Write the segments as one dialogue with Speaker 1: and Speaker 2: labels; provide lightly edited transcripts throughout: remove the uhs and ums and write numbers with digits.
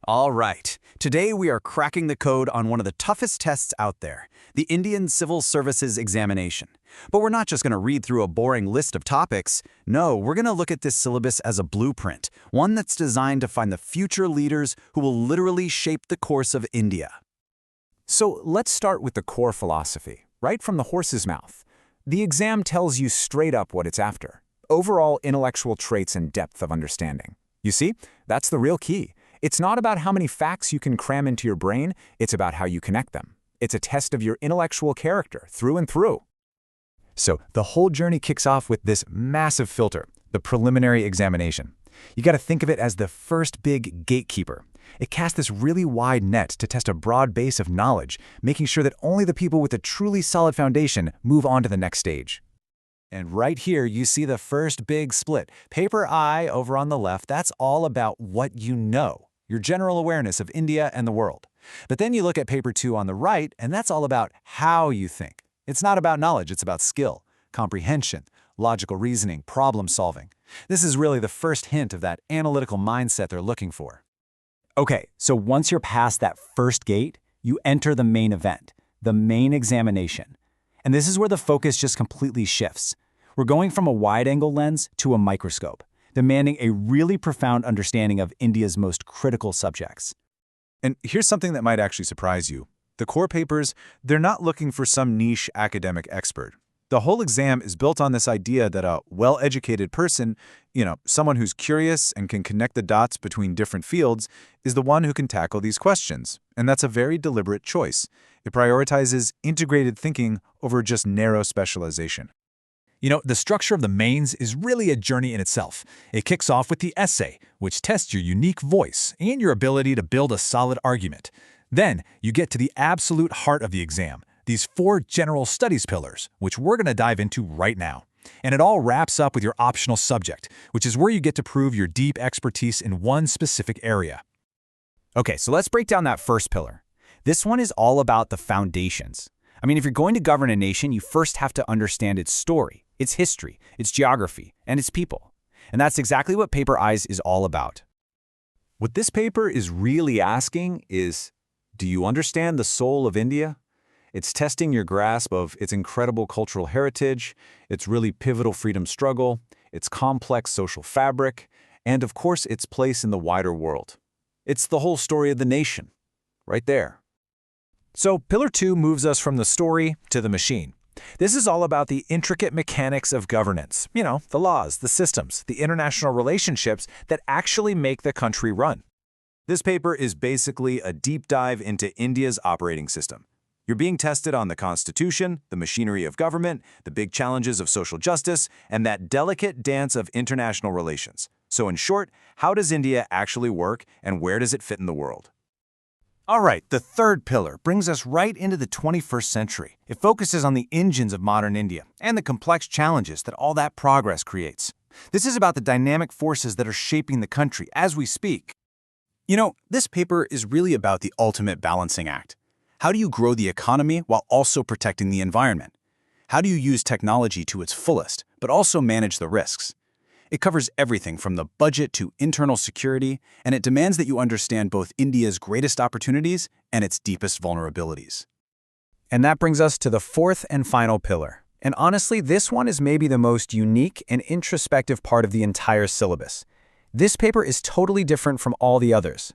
Speaker 1: All right, today we are cracking the code on one of the toughest tests out there, the Indian Civil Services Examination. But we're not just going to read through a boring list of topics. No, we're going to look at this syllabus as a blueprint, one that's designed to find the future leaders who will literally shape the course of India.
Speaker 2: So let's start with the core philosophy, right from the horse's mouth. The exam tells you straight up what it's after: overall intellectual traits and depth of understanding. You see, that's the real key. It's not about how many facts you can cram into your brain, it's about how you connect them. It's a test of your intellectual character, through and through. So the whole journey kicks off with this massive filter, the preliminary examination. You got to think of it as the first big gatekeeper. It casts this really wide net to test a broad base of knowledge, making sure that only the people with a truly solid foundation move on to the next stage. And right here, you see the first big split. Paper I over on the left, that's all about what you know, your general awareness of India and the world. But then you look at paper 2 on the right, and that's all about how you think. It's not about knowledge, it's about skill, comprehension, logical reasoning, problem solving. This is really the first hint of that analytical mindset they're looking for. Okay, so once you're past that first gate, you enter the main event, the main examination. And this is where the focus just completely shifts. We're going from a wide-angle lens to a microscope, demanding a really profound understanding of India's most critical subjects.
Speaker 3: And here's something that might actually surprise you. The core papers, they're not looking for some niche academic expert. The whole exam is built on this idea that a well-educated person, someone who's curious and can connect the dots between different fields, is the one who can tackle these questions. And that's a very deliberate choice. It prioritizes integrated thinking over just narrow specialization.
Speaker 4: The structure of the mains is really a journey in itself. It kicks off with the essay, which tests your unique voice and your ability to build a solid argument. Then, you get to the absolute heart of the exam, these 4 general studies pillars, which we're going to dive into right now. And it all wraps up with your optional subject, which is where you get to prove your deep expertise in one specific area.
Speaker 2: Okay, so let's break down that first pillar. This one is all about the foundations. If you're going to govern a nation, you first have to understand its story, its history, its geography, and its people. And that's exactly what Paper I's is all about.
Speaker 3: What this paper is really asking is, do you understand the soul of India? It's testing your grasp of its incredible cultural heritage, its really pivotal freedom struggle, its complex social fabric, and of course its place in the wider world. It's the whole story of the nation, right there.
Speaker 2: So Pillar 2 moves us from the story to the machine. This is all about the intricate mechanics of governance, the laws, the systems, the international relationships that actually make the country run.
Speaker 3: This paper is basically a deep dive into India's operating system. You're being tested on the constitution, the machinery of government, the big challenges of social justice, and that delicate dance of international relations. So in short, how does India actually work and where does it fit in the world?
Speaker 2: All right, the third pillar brings us right into the 21st century. It focuses on the engines of modern India and the complex challenges that all that progress creates. This is about the dynamic forces that are shaping the country as we speak.
Speaker 1: This paper is really about the ultimate balancing act. How do you grow the economy while also protecting the environment? How do you use technology to its fullest, but also manage the risks? It covers everything from the budget to internal security, and it demands that you understand both India's greatest opportunities and its deepest vulnerabilities.
Speaker 2: And that brings us to the fourth and final pillar. And honestly, this one is maybe the most unique and introspective part of the entire syllabus. This paper is totally different from all the others.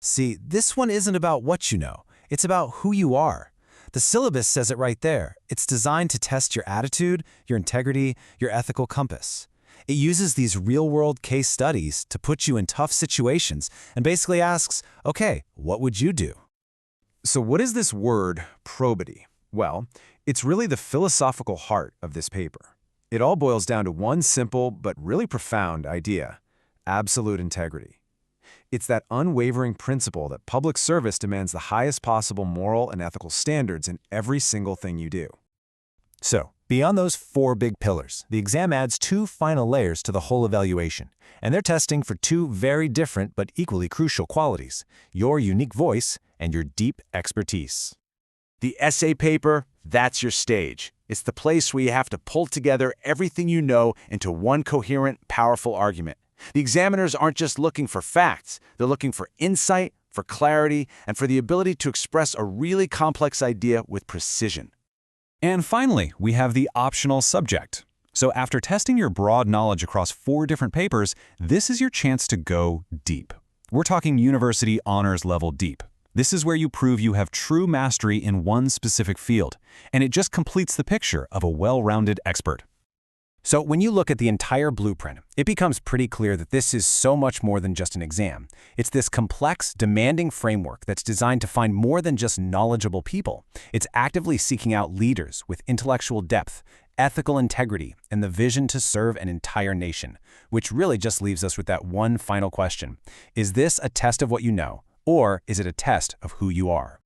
Speaker 1: See, this one isn't about what you know. It's about who you are. The syllabus says it right there. It's designed to test your attitude, your integrity, your ethical compass. It uses these real-world case studies to put you in tough situations and basically asks, okay, what would you do?
Speaker 3: So what is this word, probity? Well, it's really the philosophical heart of this paper. It all boils down to one simple but really profound idea: absolute integrity. It's that unwavering principle that public service demands the highest possible moral and ethical standards in every single thing you do.
Speaker 2: So, beyond those 4 big pillars, the exam adds 2 final layers to the whole evaluation, and they're testing for 2 very different but equally crucial qualities: your unique voice and your deep expertise.
Speaker 3: The essay paper, that's your stage. It's the place where you have to pull together everything you know into one coherent, powerful argument.
Speaker 1: The examiners aren't just looking for facts, they're looking for insight, for clarity, and for the ability to express a really complex idea with precision.
Speaker 2: And finally, we have the optional subject. So after testing your broad knowledge across 4 different papers, this is your chance to go deep. We're talking university honors level deep. This is where you prove you have true mastery in one specific field, and it just completes the picture of a well-rounded expert. So when you look at the entire blueprint, it becomes pretty clear that this is so much more than just an exam. It's this complex, demanding framework that's designed to find more than just knowledgeable people. It's actively seeking out leaders with intellectual depth, ethical integrity, and the vision to serve an entire nation, which really just leaves us with that one final question. Is this a test of what you know, or is it a test of who you are?